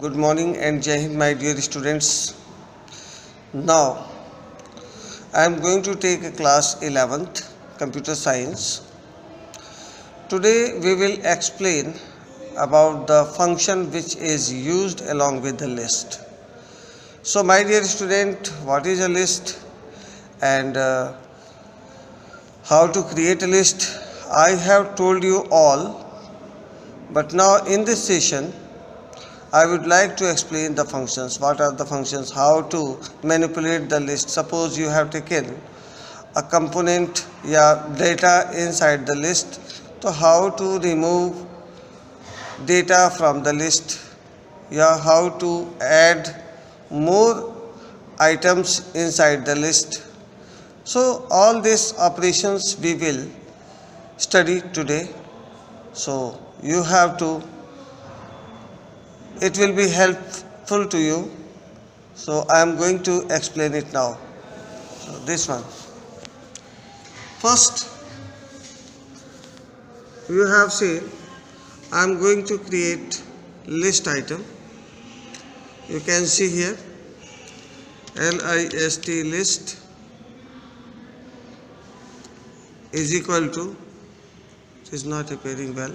Good morning and Jai Hind, my dear students. Now I am going to take a class 11th Computer Science. Today we will explain about the function which is used along with the list. So my dear student, what is a list and how to create a list? I have told you all, but now in this session I would like to explain the functions. What are the functions? How to manipulate the list. Suppose you have taken a component data inside the list. So how to remove data from the list. How to add more items inside the list. So all these operations we will study today. So you have to, it will be helpful to you. So I am going to explain it now. So this one. First, you have seen I am going to create list item. You can see here list list is equal to, it is not appearing well.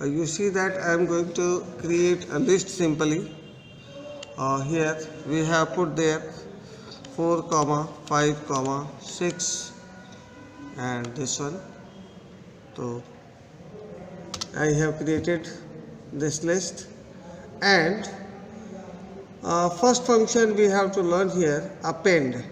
You see that I am going to create a list simply. Here we have put there 4, 5, 6 and this one. So I have created this list, and first function we have to learn here, append.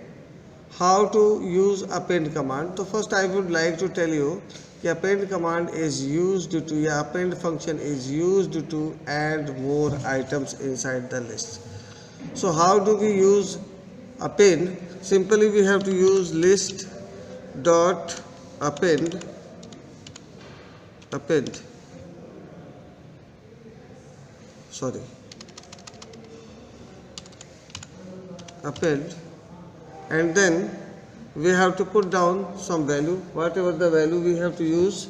How to use append command. So first I would like to tell you the append command is used to, append function is used to add more items inside the list. So how do we use append? Simply we have to use list dot append and then we have to put down some value, whatever the value we have to use,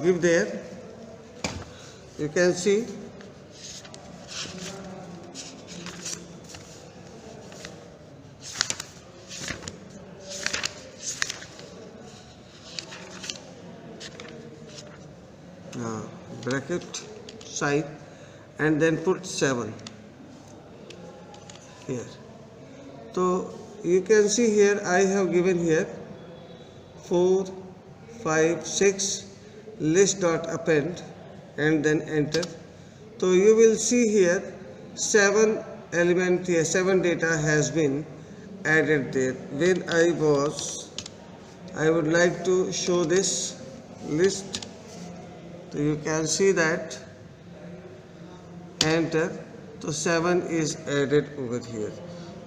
give there. You can see bracket sign and then put 7 here. So you can see here I have given here 4, 5, 6 list dot append and then enter. So you will see here 7 element here, 7 data has been added there. When I would like to show this list, so you can see that, enter. So 7 is added over here.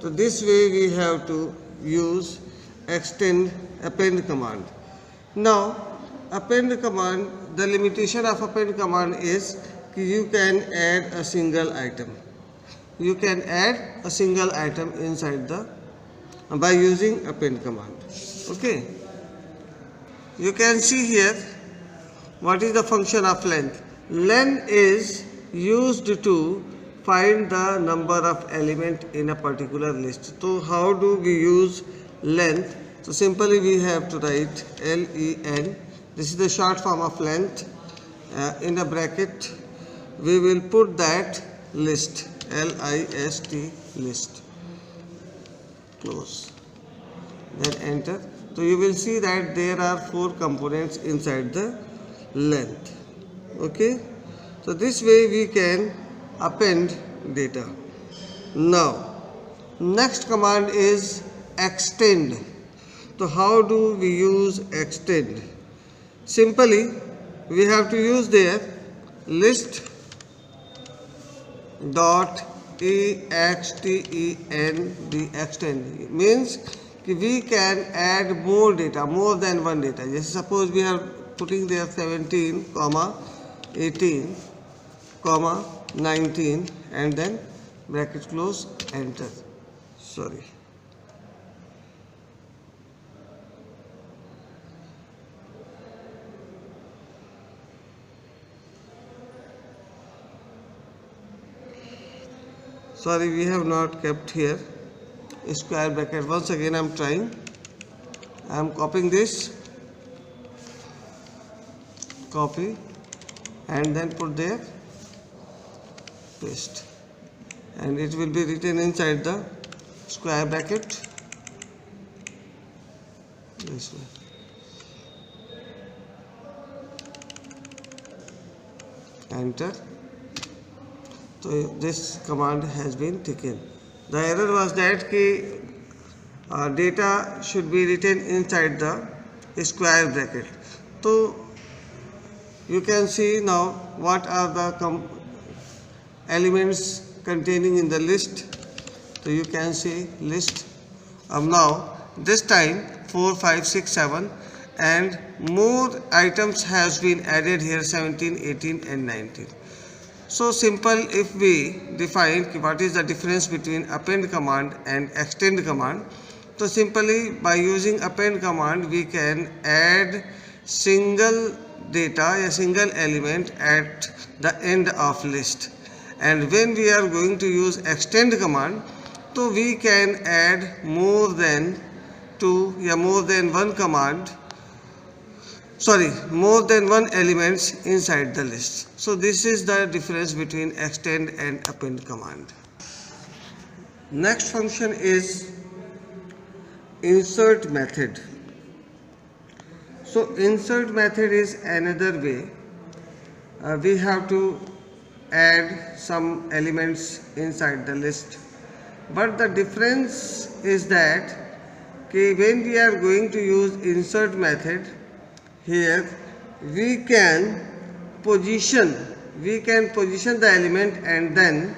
So this way we have to use append command. Now append command, the limitation of append command is you can add a single item. You can add a single item inside the by using append command. Okay. You can see here what is the function of length. Length is used to find the number of element in a particular list. So how do we use length? So simply we have to write len. This is the short form of length. In a bracket we will put that list, list list, close, then enter. So you will see that there are 4 components inside the length. Okay, so this way we can append data. Now next command is extend. So how do we use extend? Simply we have to use there list dot extend. Means we can add more data, more than one data. Just suppose we are putting there 17, 18, 19 and then bracket close, enter. sorry, we have not kept here square bracket. Once again I am trying. I am copying this, copy, and then put there, paste, and it will be written inside the square bracket this way. Enter. So this command has been taken. The error was that data should be written inside the square bracket. So you can see now what are the elements containing in the list. So you can see list. Now this time 4, 5, 6, 7 and more items has been added here, 17, 18 and 19. So simple, if we define what is the difference between append command and extend command. So simply by using append command we can add single data, a single element at the end of list. And when we are going to use extend command, so we can add more than more than one elements inside the list. So this is the difference between extend and append command. Next function is insert method. So insert method is another way we have to add some elements inside the list. But the difference is that when we are going to use insert method, here we can position the element and then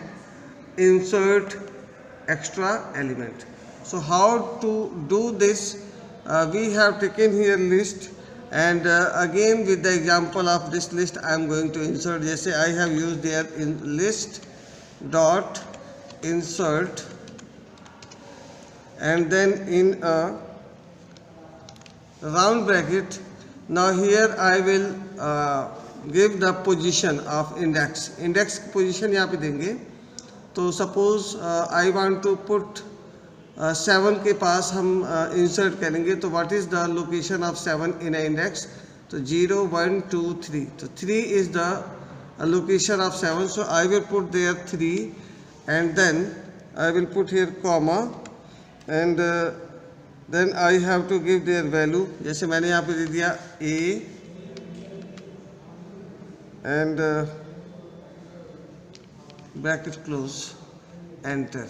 insert extra element. So how to do this? We have taken here list, and again with the example of this list I am going to insert. Just I have used there in list dot insert, and then in a round bracket. Now here I will give the position of index position यहाँ पे देंगे. तो suppose I want to put 7 के पास हम insert करेंगे. तो what is the location of 7 in an index? तो 0, 1, 2, 3. So 3 is the location of 7. So I will put there 3, and then I will put here comma, and then I have to give their value. जैसे मैंने यहाँ पे दे दिया a and bracket close, enter.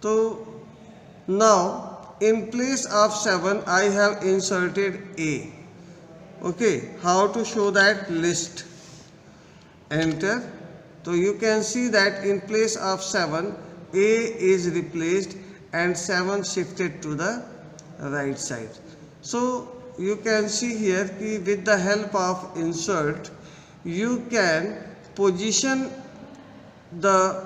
So now in place of 7 I have inserted a. Okay, how to show that? List, enter. So you can see that in place of 7 a is replaced and 7 shifted to the right side. So you can see here with the help of insert you can position the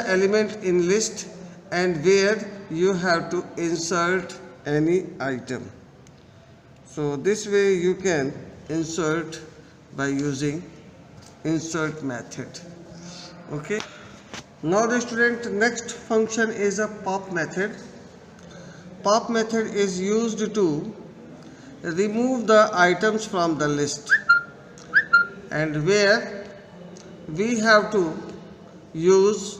element in list and where you have to insert any item. So this way you can insert by using insert method. Okay. Now the student, next function is a pop method. Pop method is used to remove the items from the list, and where we have to use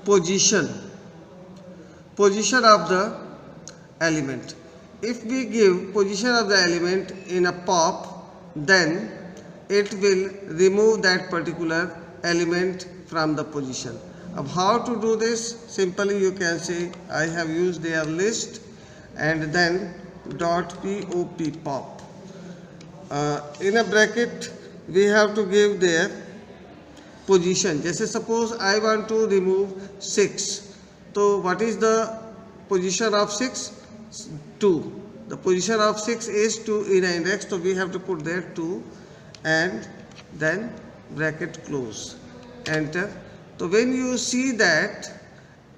position of the element. If we give position of the element in a pop, then it will remove that particular element from the position. Of how to do this? Simply you can say I have used their list and then dot pop. In a bracket we have to give their position. Just suppose I want to remove 6. So what is the position of 6? 2. The position of 6 is 2 in an index, so we have to put there 2 and then bracket close, enter. So when you see that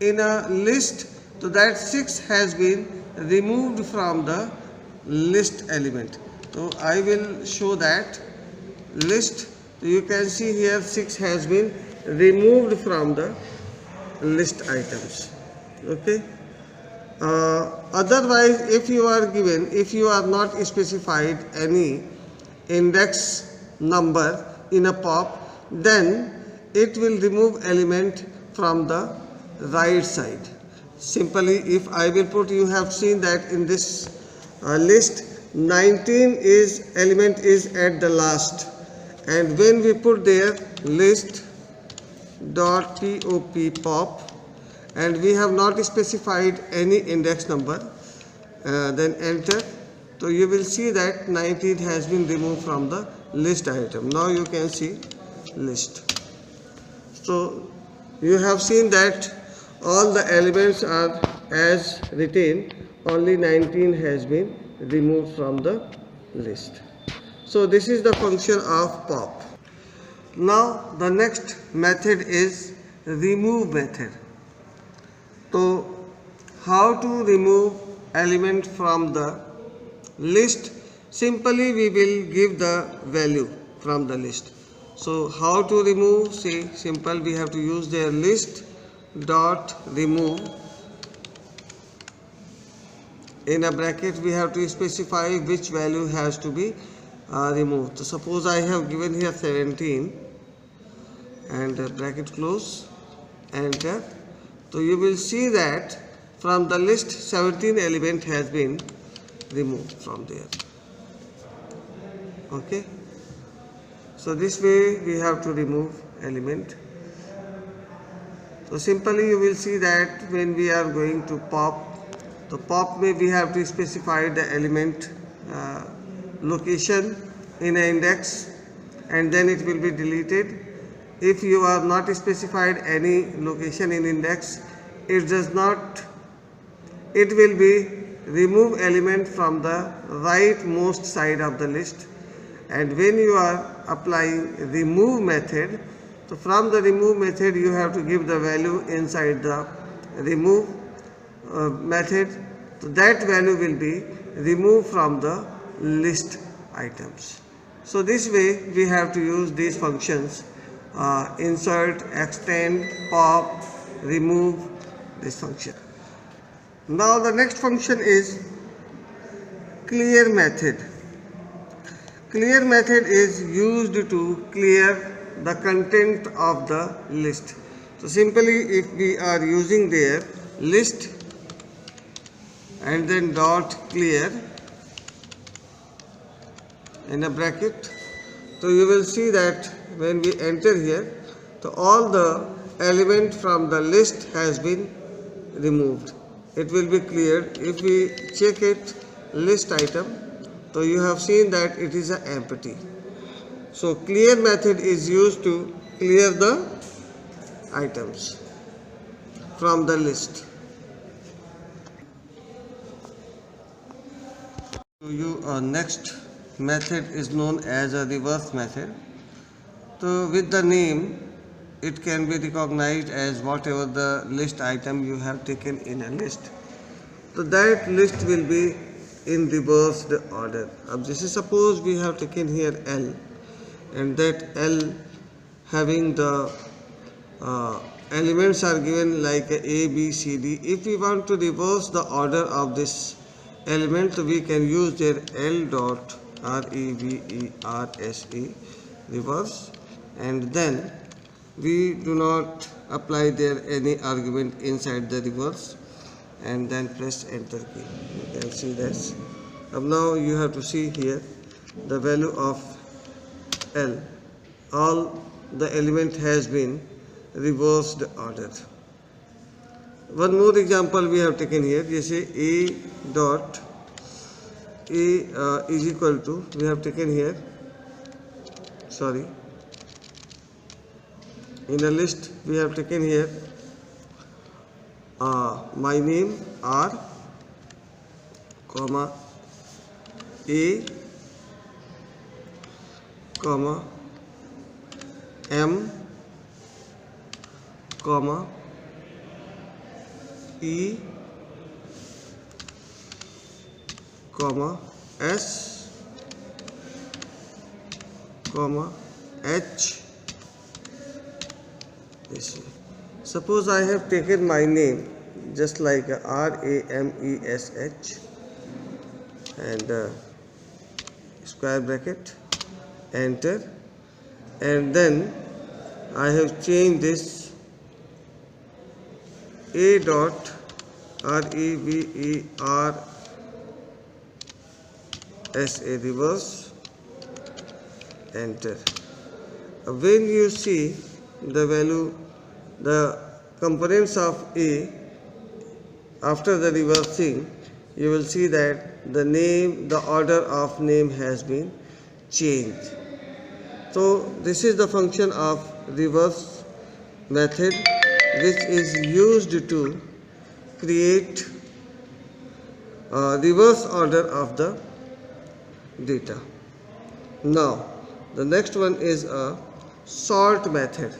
in a list, so that 6 has been removed from the list element. So I will show that list. So you can see here 6 has been removed from the list items. Okay. Otherwise, if you are not specified any index number in a pop, then it will remove element from the right side. Simply, if I will put, you have seen that in this list 19 element is at the last, and when we put there list dot pop and we have not specified any index number, then enter, so you will see that 19 has been removed from the list item. Now you can see list. So you have seen that all the elements are as retained, only 19 has been removed from the list. So this is the function of pop. Now the next method is remove method. So how to remove element from the list? Simply we will give the value from the list. So how to remove? Say simple, we have to use their list dot remove. In a bracket we have to specify which value has to be removed. So suppose I have given here 17 and bracket close, enter. So you will see that from the list 17 element has been removed from there. Okay. So this way we have to remove element. So simply you will see that when we are going to pop, the pop may we have to specify the element location in an index, and then it will be deleted. If you are not specified any location in index, it will be remove element from the rightmost side of the list. And when you are applying remove method, so from the remove method you have to give the value inside the remove method. So that value will be removed from the list items. So this way we have to use these functions, insert, extend, pop, remove, this function. Now the next function is clear method. Clear method is used to clear the content of the list. So simply if we are using there list and then dot clear in a bracket, so you will see that when we enter here, so all the element from the list has been removed. It will be cleared. If we check it list item, so you have seen that it is empty. So clear method is used to clear the items from the list. Next method is known as a reverse method. So with the name, it can be recognized as whatever the list item you have taken in a list. So that list will be in reversed order. This is, suppose we have taken here L, and that L having the elements are given like A, B, C, D. If we want to reverse the order of this element, so we can use their L dot reverse, reverse, and then we do not apply there any argument inside the reverse, and then press enter key. You can see this. Now you have to see here the value of L. All the element has been reversed order. One more example we have taken here. You say A dot A is equal to, we have taken here, in a list we have taken here my name R, comma A, comma M, comma E, comma S, comma H, this way. Suppose I have taken my name just like Ramesh and square bracket, enter, and then I have changed this A dot REVERSA, reverse, enter. When you see the value, the components of A after the reversing, you will see that the name, the order of name has been changed. So this is the function of reverse method, which is used to create a reverse order of the data. Now the next one is a sort method.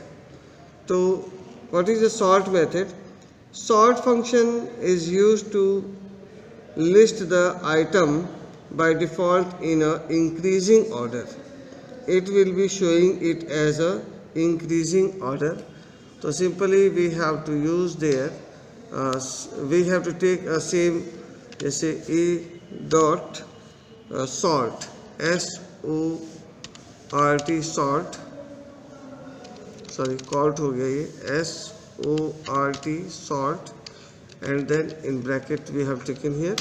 So what is a sort method? Sort function is used to list the item by default in a increasing order. It will be showing it as a increasing order. So simply we have to use there, we have to take a same, let's say A dot sort, SORT, sort, sorry cort हो गया ये, SORT, sort, and then in bracket we have taken here.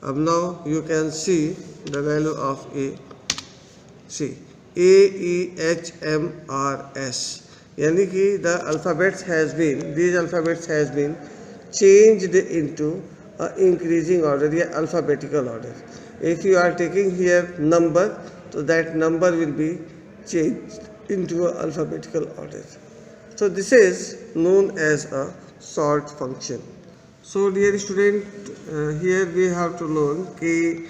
Now you can see the value of A. See AEHMRS, यानी कि the alphabets has been, these alphabets has been changed into a increasing order या alphabetical order. If you are taking here number, so that number will be changed into a alphabetical order. So this is known as a sort function. So dear student, here we have to learn कि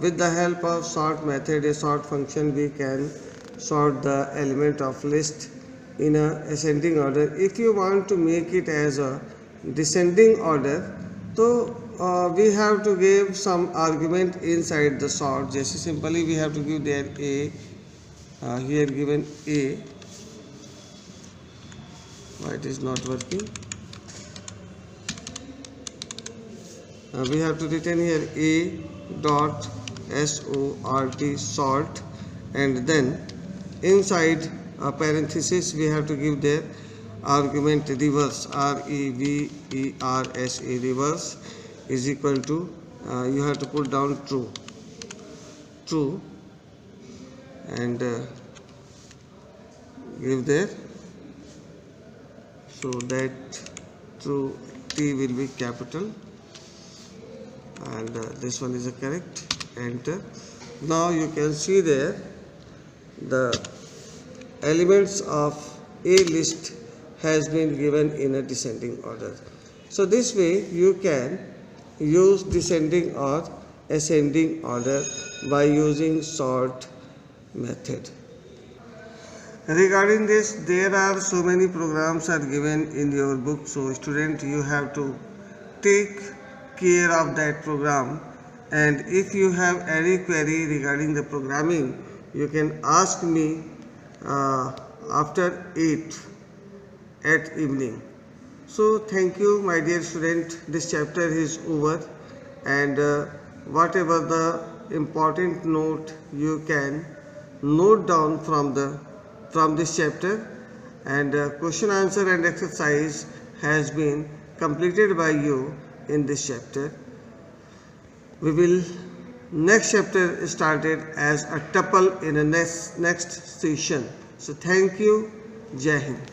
with the help of sort method, a sort function, we can sort the element of list in a ascending order. If you want to make it as a descending order, so we have to give some argument inside the sort. Just simply we have to give there A, here given A. Why it is not working? We have to written here A dot SORT, sort, and then inside a parenthesis we have to give there argument reverse, REVERSA, reverse, is equal to you have to put down true, and give there, so that true T will be capital, and this one is a correct, enter. Now you can see there the elements of a list has been given in a descending order. So this way you can use descending or ascending order by using sort method. Regarding this, there are so many programs are given in your book, so student, you have to take care of that program, and if you have any query regarding the programming, you can ask me after 8 at evening. So thank you my dear student, this chapter is over, and whatever the important note you can note down from this chapter, and question answer and exercise has been completed by you in this chapter. We will next chapter started as a tuple in a next session. So thank you. Jai Hind.